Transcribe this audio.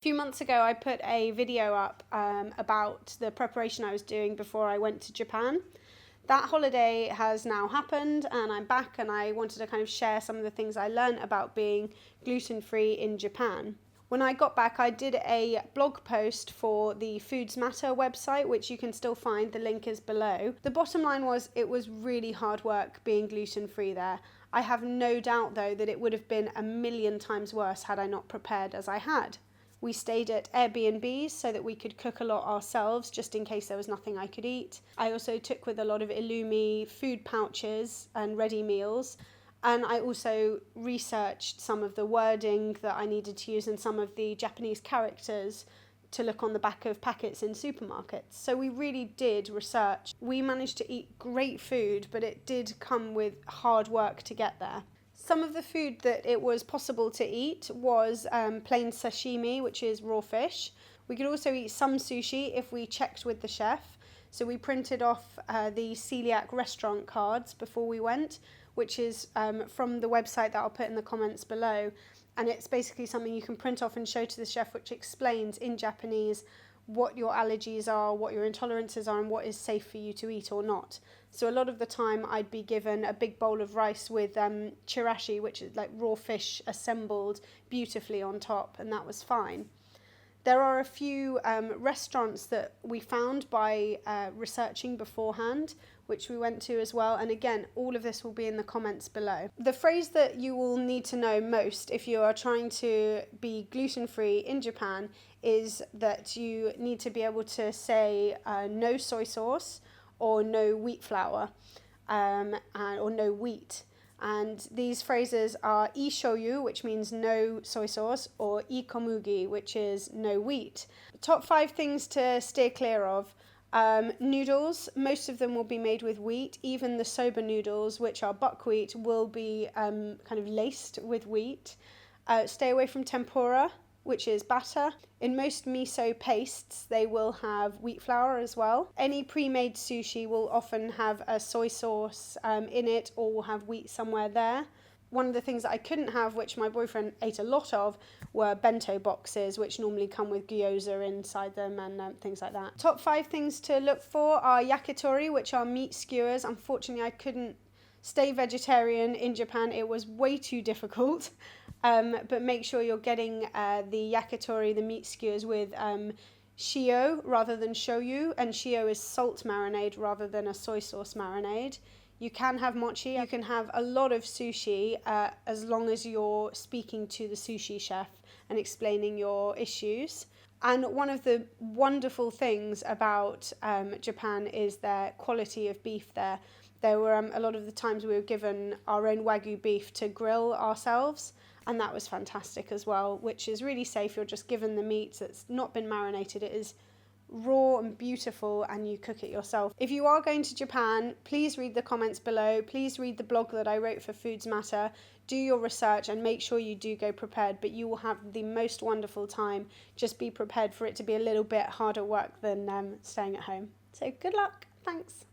A few months ago I put a video up about the preparation I was doing before I went to Japan. That holiday has now happened and I'm back, and I wanted to kind of share some of the things I learned about being gluten-free in Japan. When I got back, I did a blog post for the Foods Matter website, which you can still find, the link is below. The bottom line was it was really hard work being gluten-free there. I have no doubt though that it would have been a million times worse had I not prepared as I had. We stayed at Airbnbs so that we could cook a lot ourselves just in case there was nothing I could eat. I also took with a lot of Illumi food pouches and ready meals. And I also researched some of the wording that I needed to use and some of the Japanese characters to look on the back of packets in supermarkets. So we really did research. We managed to eat great food, but it did come with hard work to get there. Some of the food that it was possible to eat was plain sashimi, which is raw fish. We could also eat some sushi if we checked with the chef. So we printed off the celiac restaurant cards before we went, which is from the website that I'll put in the comments below. And it's basically something you can print off and show to the chef, which explains in Japanese what your allergies are, what your intolerances are, and what is safe for you to eat or not. So a lot of the time I'd be given a big bowl of rice with chirashi, which is like raw fish assembled beautifully on top, and that was fine. There are a few restaurants that we found by researching beforehand, which we went to as well. And again, all of this will be in the comments below. The phrase that you will need to know most if you are trying to be gluten-free in Japan is that you need to be able to say no soy sauce or no wheat flour or no wheat. And these phrases are I shoyu, which means no soy sauce, or I komugi, which is no wheat. Top 5 things to steer clear of. Noodles, most of them will be made with wheat. Even the soba noodles, which are buckwheat, will be kind of laced with wheat. Stay away from tempura, which is batter. In most miso pastes, they will have wheat flour as well. Any pre-made sushi will often have a soy sauce in it, or will have wheat somewhere there. One of the things that I couldn't have, which my boyfriend ate a lot of, were bento boxes, which normally come with gyoza inside them and things like that. Top 5 things to look for are yakitori, which are meat skewers. Unfortunately, I couldn't stay vegetarian in Japan. It was way too difficult. But make sure you're getting the yakitori, the meat skewers, with shio rather than shoyu, and shio is salt marinade rather than a soy sauce marinade. You can have mochi, you can have a lot of sushi as long as you're speaking to the sushi chef and explaining your issues. And one of the wonderful things about Japan is their quality of beef there. There were a lot of the times we were given our own Wagyu beef to grill ourselves, and that was fantastic as well, which is really safe. You're just given the meat that's not been marinated. It is raw and beautiful, and you cook it yourself. If you are going to Japan, please read the comments below. Please read the blog that I wrote for Foods Matter. Do your research and make sure you do go prepared, but you will have the most wonderful time. Just be prepared for it to be a little bit harder work than staying at home. So good luck. Thanks.